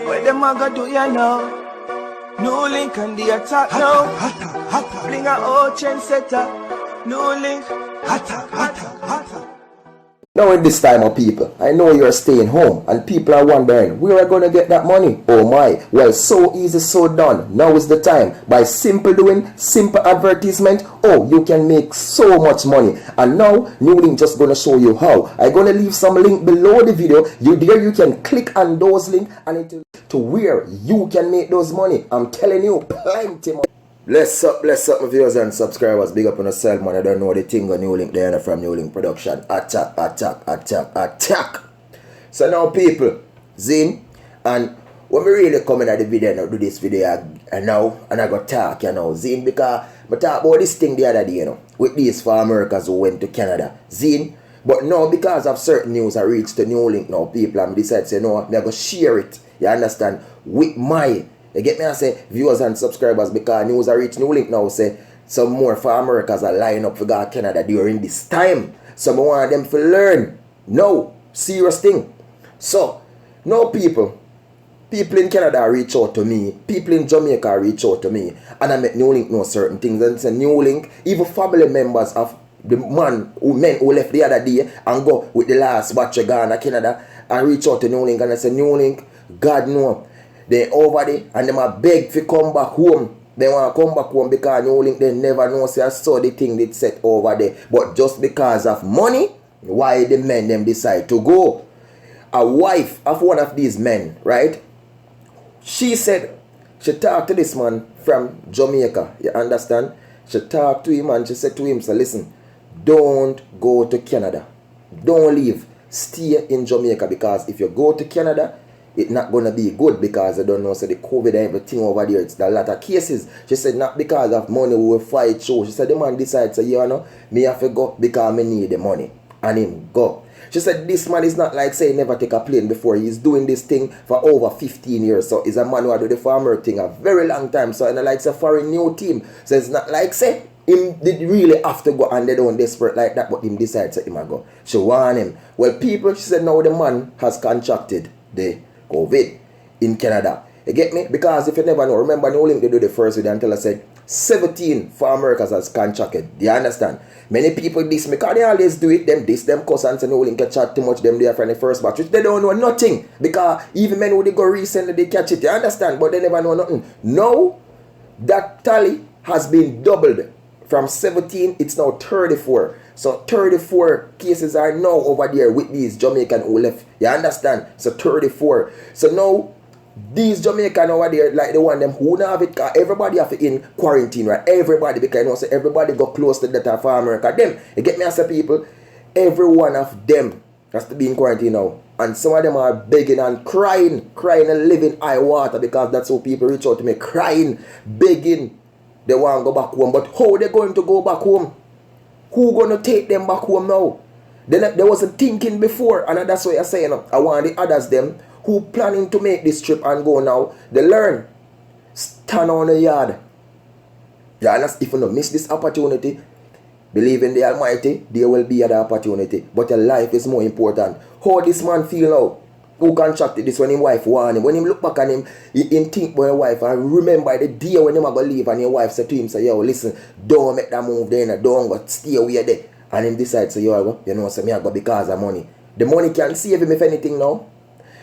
What them a go do ya now? No link on the attack now. Bring a old chain setter. No link. Now in this time of people, I know you're staying home and people are wondering where are going to get that money? Oh my, well so easy, so done. Now is the time. By simple doing, simple advertisement, oh you can make so much money. And now Newlink just going to show you how. I'm going to leave some link below the video. You can click on those links and it will to where you can make those money. I'm telling you, plenty money. Bless up my viewers and subscribers. Big up on yourself, man. I don't know the thing on Newlink there from Newlink Production. Attack. So now people, Zin, and when we really come in at the video and do this video and now, and I got talk, you know, Zin, because I talk about this thing the other day, you know, with these farm workers who went to Canada. Zin, but now because of certain news I reached to Newlink now, people, and decide to say, no, I'm going to share it, you understand, with my, you get me, I say, viewers and subscribers, because news I reach Newlink now, say, some more farm workers are lining up for go to Canada during this time. So I want them to learn. No, serious thing. So, now people in Canada reach out to me, people in Jamaica reach out to me, and I make Newlink know certain things. And say Newlink, even family members of the men who left the other day and go with the last batch of Ghana, Canada, and reach out to Newlink and I say, Newlink, God know, they over there and them are beg to come back home. They want to come back home because Newlink they never know say I saw the thing they set over there. But just because of money, why the men them decide to go? A wife of one of these men, right? She said, she talked to this man from Jamaica, you understand? She talked to him and she said to him, so listen, don't go to Canada. Don't leave. Stay in Jamaica because if you go to Canada, it's not going to be good because I don't know, so the COVID and everything over there, it's a lot of cases. She said, not because of money we will fight through. She said, the man decides, so you know, me have to go because I need the money. And him go. She said, this man is not like, say, never take a plane before. He's doing this thing for over 15 years. So he's a man who do the farmer thing a very long time. So, and like, it's a foreign new team. So it's not like, say, him did really have to go and they don't desperate like that, but him decides to him a go. She warned him. Well, people, she said, now the man has contracted the COVID in Canada. You get me? Because if you never know, remember Newlink they do the first video until I said 17 farm workers has contracted. Do you understand? Many people diss me because they always do it. Them diss them cuss and say Newlink can chat too much them there from the first batch. Which they don't know nothing. Because even men who they go recently they catch it. You understand? But they never know nothing. Now that tally has been doubled. From 17 it's now 34. So 34 cases are now over there with these Jamaican who left. You understand? So 34. So now these Jamaican over there, like the one them who don't have it, everybody have it in quarantine, right? Everybody, because you know, so everybody go close to that farm America. Them, you get me as a people, every one of them has to be in quarantine now. And some of them are begging and crying and living high water because that's how people reach out to me, crying, begging. They want to go back home. But how they going to go back home? Who going to take them back home now? They wasn't thinking before. And that's what I'm saying. I want the others them who planning to make this trip and go now. They learn. Stand on the yard. Yeah, if you don't miss this opportunity, believe in the Almighty, there will be other opportunity. But your life is more important. How this man feel now? Who contracted this when his wife warned him? When he look back at him, he think about your wife and remember the day when him go leave and your wife said to him, say, yo, listen, don't make that move there, don't go, stay away there. And him decide, say, yo, you know, say me I go because of money. The money can save him if anything now.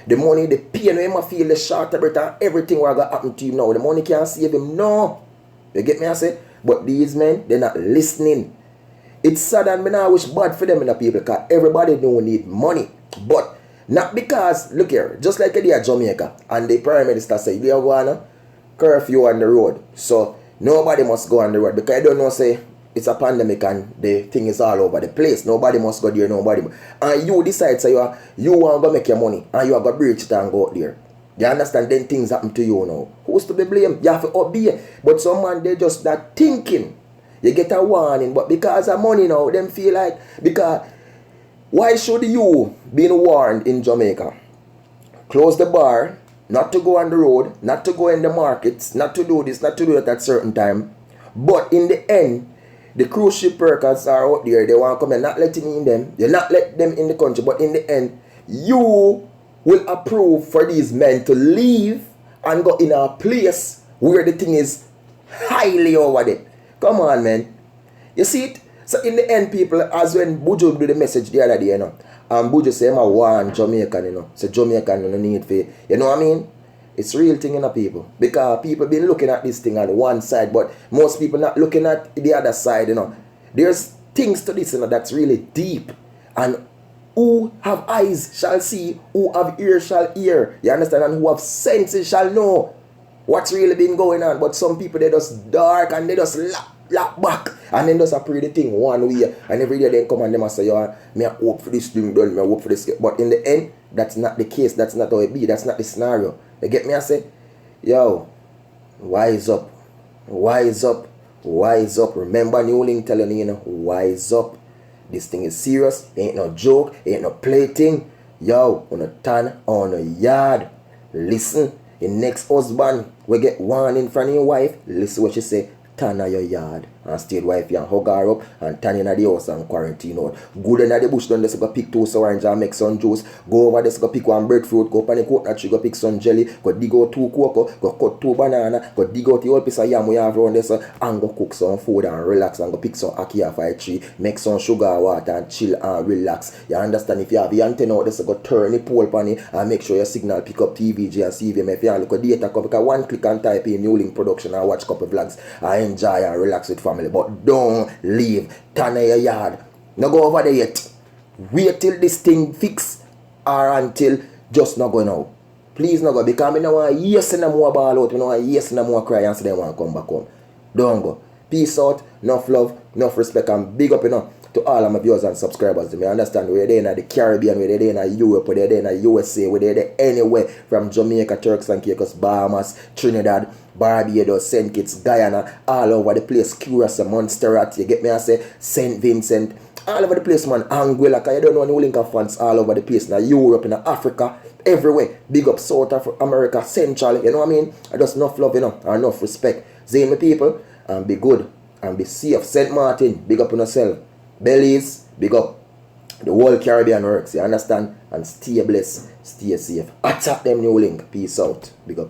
The money, the pain when him feel the short of it and everything what going to happen to him now. The money can't save him, no. You get me I say? But these men, they're not listening. It's sad and me now wish bad for them in the people because everybody don't need money. But not because, look here, just like they are Jamaica and the Prime Minister say, you are going to curfew on the road. So nobody must go on the road because I don't know, say, it's a pandemic and the thing is all over the place. Nobody must go there, nobody. And you decide, say, you want to go make your money and you are going to breach it and go out there. You understand? Then things happen to you now. Who's to be blamed? You have to obey. But some man, they just not thinking. You get a warning, but because of money now, them feel like, because why should you be warned in Jamaica? Close the bar, not to go on the road, not to go in the markets, not to do this, not to do that at certain time. But in the end, The cruise ship workers are out there, they want to come and not letting in them. You're not let them in the country, but in the end, you will approve for these men to leave and go in a place where the thing is highly over there. Come on, man. You see it? So in the end, people, as when Buju do the message the other day, you know, and Buju say, I'm a one Jamaican, you know. So Jamaican, you know, need for, you know what I mean? It's real thing, you know, people. Because people been looking at this thing on one side, but most people not looking at the other side, you know. There's things to this, you know, that's really deep. And who have eyes shall see, who have ears shall hear. You understand? And who have senses shall know what's really been going on. But some people, they just dark and they just lock back. And then just pray the thing one way. And every day they come and they say, yo, me I hope for this thing done, me I hope for this. But in the end, that's not the case. That's not how it be. That's not the scenario. You get me? I say, yo, wise up. Wise up. Wise up. Remember New Link telling you, wise up. This thing is serious. Ain't no joke. Ain't no plaything. Yo, on a ton on a yard. Listen. Your next husband will get one in front of your wife. Listen what she say. Turn on your yard and stay wife and hug her up and turn in the house and quarantine out. Good in the bush down there, so go pick 2 orange and make some juice. Go over there, so go pick 1 breadfruit, go up on the coconut tree, go pick some jelly, go dig out 2 cocoa, go cut 2 banana, go dig out the whole piece of yam we have around there, so, and go cook some food and relax and go pick some ackee off a tree, make some sugar water and chill and relax. You understand? If you have the antenna out there, so go turn the pole on it and make sure your signal pick up TVG and CVM. If you look at data, because 1 click and type in New Link Production and watch couple vlogs and enjoy and relax with family. But don't leave. Turn your yard. No go over there yet. Wait till this thing fix or until just not going out. Please not go, because I don't want to yes no more ball out. I don't want to yes no more cry and say they want to come back home. Don't go. Peace out. Enough love. Enough respect. And big up, to all of my viewers and subscribers. You may understand we're there in the Caribbean, we're there in Europe, we're there in USA, we're there anywhere from Jamaica, Turks and Caicos, Bahamas, Trinidad, Barbados, St. Kitts, Guyana, all over the place, Curacao, Montserrat, you get me? I say St. Vincent, all over the place, man. Anguilla, because you don't know New Link of fans all over the place. Now Europe, in Africa, everywhere. Big up South America, Central, you know what I mean? I just enough love, and enough respect. Zane, my people, and be good and be safe. St. Martin, big up on yourself. Belize, big up. The whole Caribbean works, you understand? And stay blessed, stay safe. Attack them New Link. Peace out. Big up.